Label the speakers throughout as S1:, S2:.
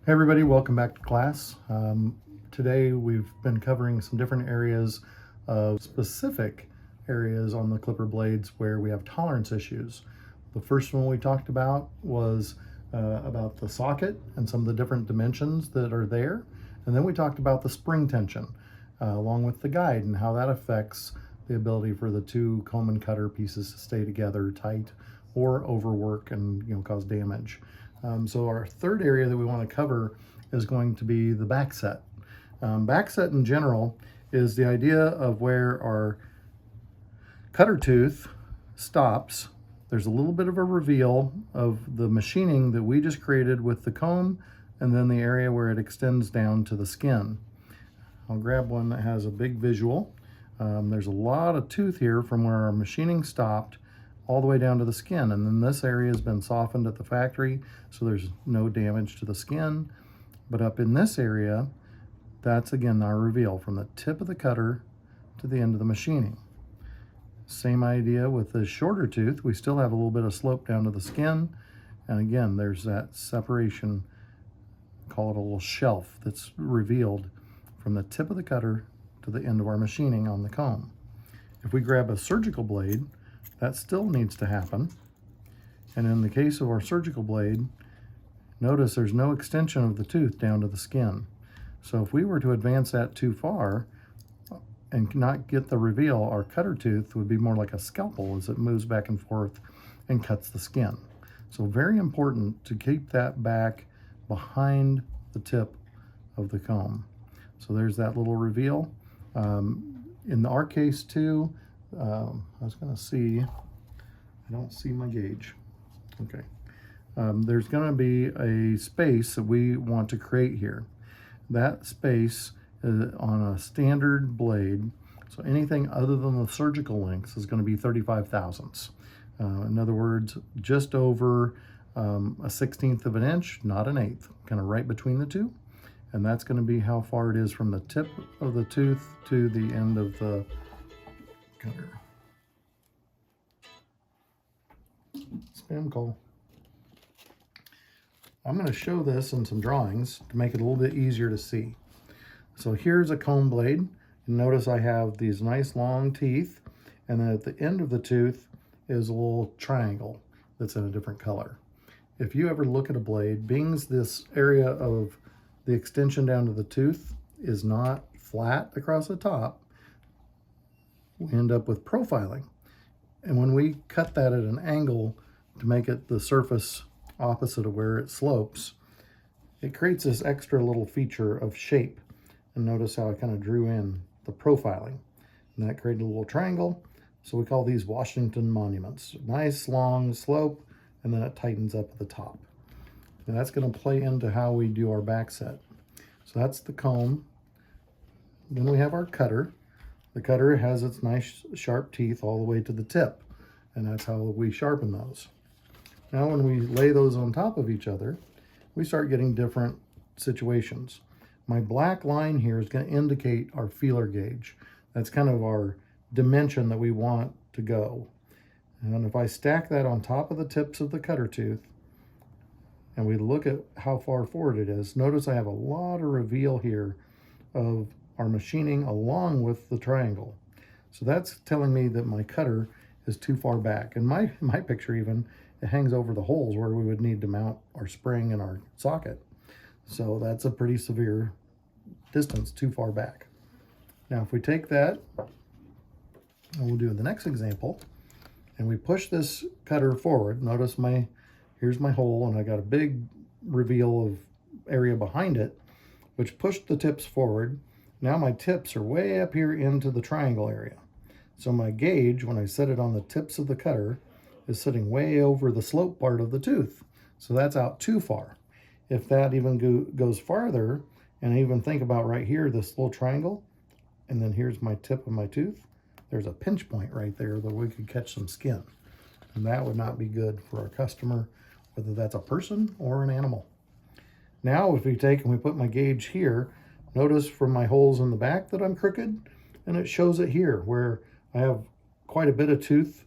S1: Hey everybody, welcome back to class. Today we've been covering some different areas of specific areas on the clipper blades where we have tolerance issues. The first one we talked about was about the socket and some of the different dimensions that are there. And then we talked about the spring tension along with the guide and how that affects the ability for the two comb and cutter pieces to stay together tight or overwork and cause damage. So our third area that we want to cover is going to be the backset. Backset in general is the idea of where our cutter tooth stops. There's a little bit of a reveal of the machining that we just created with the comb, and then the area where it extends down to the skin. I'll grab one that has a big visual. There's a lot of tooth here from where our machining stopped all the way down to the skin, and then this area has been softened at the factory, so there's no damage to the skin. But up in this area, that's again our reveal from the tip of the cutter to the end of the machining. Same idea with the shorter tooth. We still have a little bit of slope down to the skin, and again there's that separation, call it a little shelf, that's revealed from the tip of the cutter to the end of our machining on the comb. If we grab a surgical blade, that still needs to happen. And in the case of our surgical blade, notice there's no extension of the tooth down to the skin. So if we were to advance that too far and not get the reveal, our cutter tooth would be more like a scalpel as it moves back and forth and cuts the skin. So very important to keep that back behind the tip of the comb. So there's that little reveal. In our case too, I was going to see, I don't see my gauge. Okay. There's going to be a space that we want to create here. That space is on a standard blade, so anything other than the surgical lengths is going to be 35 thousandths. In other words, just over a 1/16 of an inch, not an eighth, kind of right between the two. And that's going to be how far it is from the tip of the tooth to the end of the cutter. Spam call. I'm going to show this in some drawings to make it a little bit easier to see. So here's a comb blade. And notice I have these nice long teeth, and then at the end of the tooth is a little triangle that's in a different color. If you ever look at a blade, being this area of the extension down to the tooth is not flat across the top, we end up with profiling. And when we cut that at an angle to make it the surface opposite of where it slopes, it creates this extra little feature of shape. And notice how I kind of drew in the profiling. And that created a little triangle. So we call these Washington monuments. Nice long slope, and then it tightens up at the top. And that's going to play into how we do our backset. So that's the comb. Then we have our cutter. The cutter has its nice sharp teeth all the way to the tip, and that's how we sharpen those. Now when we lay those on top of each other, we start getting different situations. My black line here is going to indicate our feeler gauge. That's kind of our dimension that we want to go. And if I stack that on top of the tips of the cutter tooth, and we look at how far forward it is, notice I have a lot of reveal here of our machining along with the triangle. So that's telling me that my cutter is too far back. And my picture even, it hangs over the holes where we would need to mount our spring and our socket. So that's a pretty severe distance too far back. Now if we take that, and we'll do the next example, and we push this cutter forward, notice here's my hole, and I got a big reveal of area behind it, which pushed the tips forward. Now my tips are way up here into the triangle area. So my gauge, when I set it on the tips of the cutter, is sitting way over the slope part of the tooth. So that's out too far. If that even goes farther, and I even think about right here, this little triangle, and then here's my tip of my tooth, there's a pinch point right there that we could catch some skin. And that would not be good for our customer, whether that's a person or an animal. Now if we take and we put my gauge here, notice from my holes in the back that I'm crooked, and it shows it here where I have quite a bit of tooth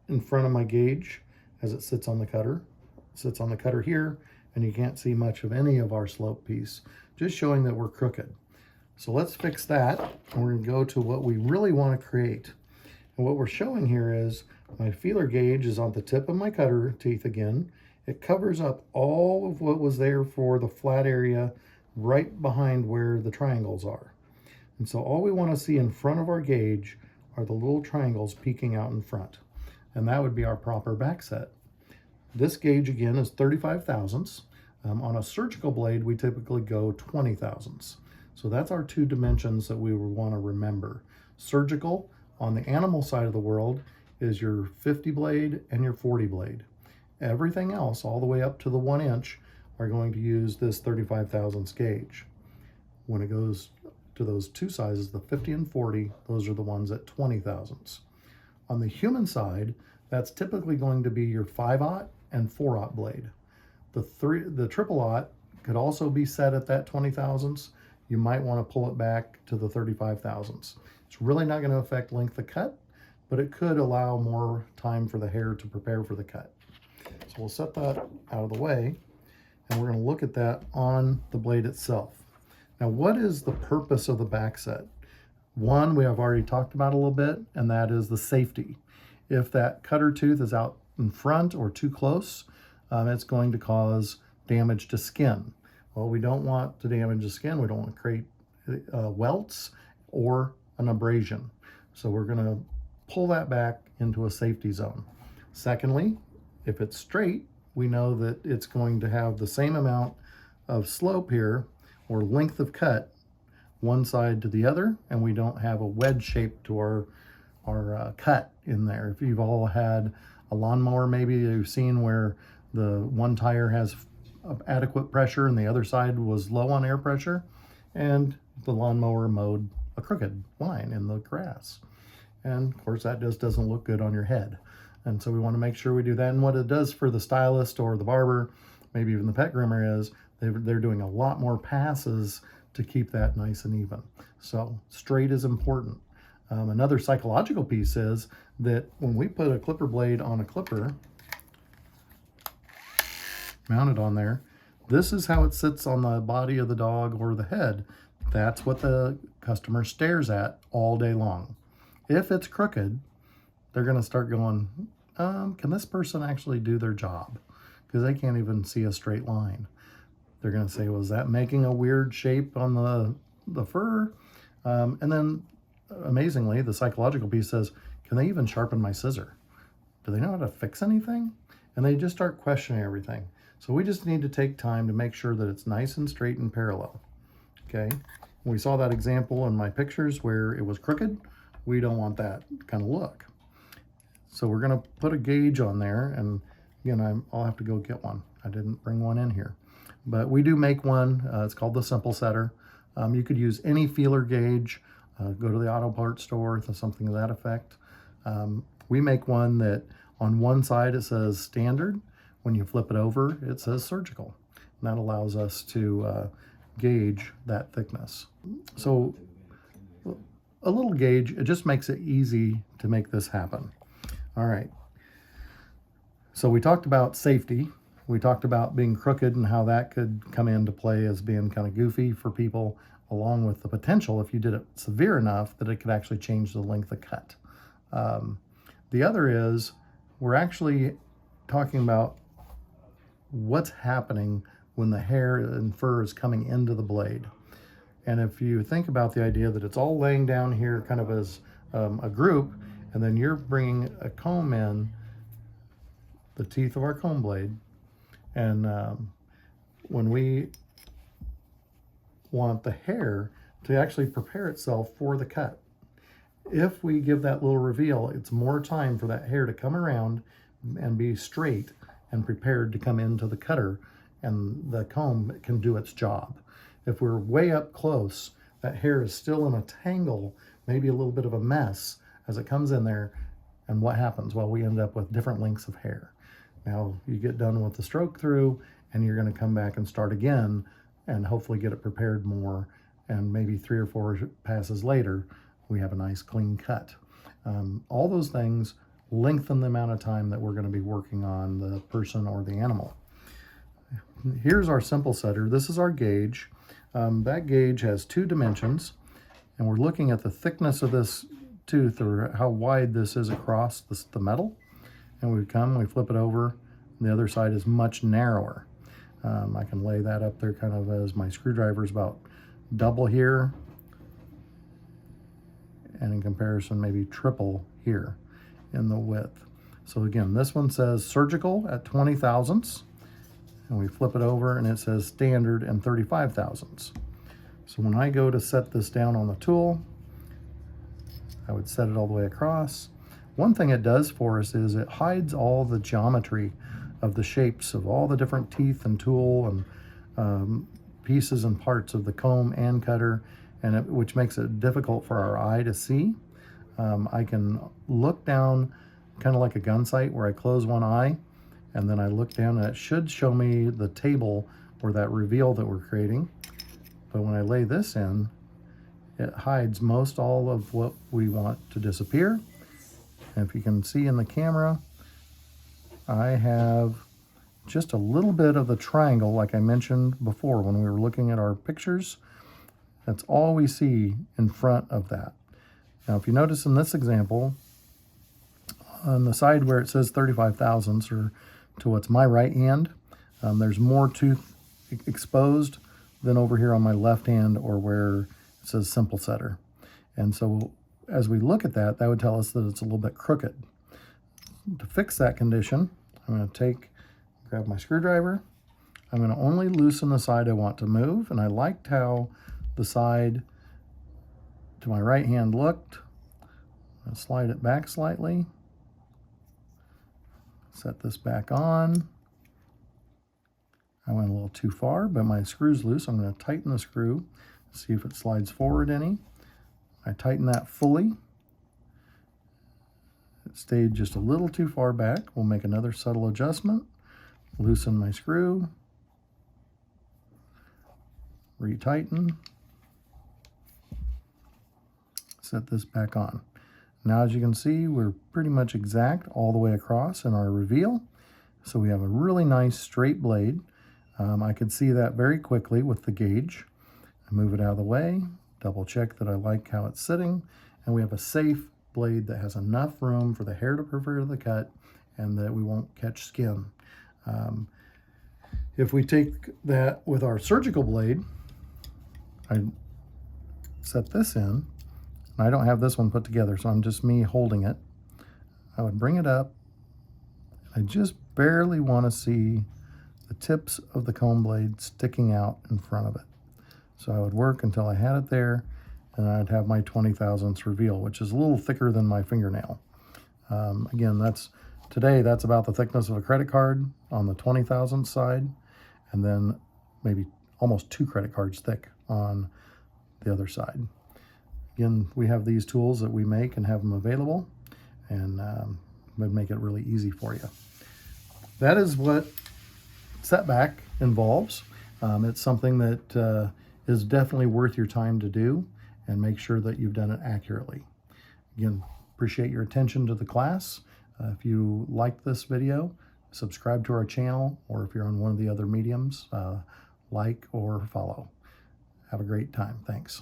S1: in front of my gauge as it sits on the cutter. It sits on the cutter here, and you can't see much of any of our slope piece, just showing that we're crooked. So let's fix that, and we're going to go to what we really want to create. And what we're showing here is my feeler gauge is on the tip of my cutter teeth again. It covers up all of what was there for the flat area right behind where the triangles are. And so all we want to see in front of our gauge are the little triangles peeking out in front. And that would be our proper backset. This gauge again is 35 thousandths. On a surgical blade, we typically go 20 thousandths. So that's our two dimensions that we would want to remember. Surgical, on the animal side of the world, is your 50 blade and your 40 blade. Everything else, all the way up to the 1 inch, are going to use this 35 thousandths gauge. When it goes to those two sizes, the 50 and 40, those are the ones at 20 thousandths. On the human side, that's typically going to be your 5/0 and 4/0 blade. The triple-0 could also be set at that 20 thousandths. You might want to pull it back to the 35 thousandths. It's really not going to affect length of cut, but it could allow more time for the hair to prepare for the cut. So we'll set that out of the way, and we're going to look at that on the blade itself. Now, what is the purpose of the backset? One, we have already talked about a little bit, and that is the safety. If that cutter tooth is out in front or too close, it's going to cause damage to skin. Well, we don't want to damage the skin. We don't want to create welts or an abrasion. So we're going to pull that back into a safety zone. Secondly, if it's straight, we know that it's going to have the same amount of slope here or length of cut one side to the other, and we don't have a wedge shape to our cut in there. If you've all had a lawnmower, maybe you've seen where the one tire has adequate pressure and the other side was low on air pressure, and the lawnmower mowed a crooked line in the grass. And of course that just doesn't look good on your head. And so we want to make sure we do that. And what it does for the stylist or the barber, maybe even the pet groomer, is they're doing a lot more passes to keep that nice and even. So straight is important. Another psychological piece is that when we put a clipper blade on a clipper, mounted on there, this is how it sits on the body of the dog or the head. That's what the customer stares at all day long. If it's crooked, they're going to start going, can this person actually do their job? Because they can't even see a straight line. They're going to say, well, is that making a weird shape on the fur? And then amazingly, the psychological piece says, can they even sharpen my scissor? Do they know how to fix anything? And they just start questioning everything. So we just need to take time to make sure that it's nice and straight and parallel. Okay, we saw that example in my pictures where it was crooked. We don't want that kind of look. So we're going to put a gauge on there, and again, I'll have to go get one. I didn't bring one in here, but we do make one. It's called the Simple Setter. You could use any feeler gauge. Go to the auto parts store, something to that effect. We make one that on one side it says standard. When you flip it over, it says surgical. And that allows us to gauge that thickness. So a little gauge, it just makes it easy to make this happen. All right. So we talked about safety. We talked about being crooked and how that could come into play as being kind of goofy for people, along with the potential, if you did it severe enough, that it could actually change the length of cut. The other is, we're actually talking about what's happening when the hair and fur is coming into the blade. And if you think about the idea that it's all laying down here kind of as a group, and then you're bringing a comb in, the teeth of our comb blade, and when we want the hair to actually prepare itself for the cut, if we give that little reveal, it's more time for that hair to come around and be straight and prepared to come into the cutter, and the comb can do its job. If we're way up close, that hair is still in a tangle, maybe a little bit of a mess as it comes in there. And what happens? Well, we end up with different lengths of hair. Now you get done with the stroke through, and you're going to come back and start again and hopefully get it prepared more, and maybe 3 or 4 passes later we have a nice clean cut. All those things lengthen the amount of time that we're going to be working on the person or the animal. Here's our simple setter. This is our gauge. That gauge has 2 dimensions, and we're looking at the thickness of this tooth, or how wide this is across the metal. And we flip it over, and the other side is much narrower. I can lay that up there kind of as my screwdriver is about double here, and in comparison maybe triple here in the width. So again, this one says surgical at 20 thousandths, and we flip it over and it says standard and 35 thousandths. So when I go to set this down on the tool, I would set it all the way across. One thing it does for us is it hides all the geometry of the shapes of all the different teeth and tool and pieces and parts of the comb and cutter, and which makes it difficult for our eye to see. I can look down kind of like a gun sight where I close one eye and then I look down, and it should show me the table or that reveal that we're creating. But when I lay this in, it hides most all of what we want to disappear. And if you can see in the camera, I have just a little bit of the triangle like I mentioned before when we were looking at our pictures. That's all we see in front of that. Now, if you notice in this example, on the side where it says 35 thousandths, or to what's my right hand, there's more tooth exposed than over here on my left hand, or where it says simple setter. And so as we look at that, that would tell us that it's a little bit crooked. To fix that condition, I'm going to grab my screwdriver. I'm going to only loosen the side I want to move, and I liked how the side to my right hand looked. I'll slide it back slightly. Set this back on. I went a little too far, but my screw's loose. I'm going to tighten the screw, see if it slides forward any. I tighten that fully. It stayed just a little too far back. We'll make another subtle adjustment. Loosen my screw. Retighten. Set this back on. Now, as you can see, we're pretty much exact all the way across in our reveal. So we have a really nice straight blade. I could see that very quickly with the gauge. I move it out of the way, double check that I like how it's sitting, and we have a safe blade that has enough room for the hair to prefer the cut and that we won't catch skin. If we take that with our surgical blade, I set this in. I don't have this one put together, so I'm just me holding it. I would bring it up. I just barely want to see the tips of the comb blade sticking out in front of it. So I would work until I had it there, and I'd have my 20 thousandths reveal, which is a little thicker than my fingernail. Again, today that's about the thickness of a credit card on the 20 thousandths side, and then maybe almost 2 credit cards thick on the other side. Again, we have these tools that we make and have them available, and would make it really easy for you. That is what setback involves. It's something that is definitely worth your time to do, and make sure that you've done it accurately. Again, appreciate your attention to the class. If you like this video, subscribe to our channel, or if you're on one of the other mediums, like or follow. Have a great time. Thanks.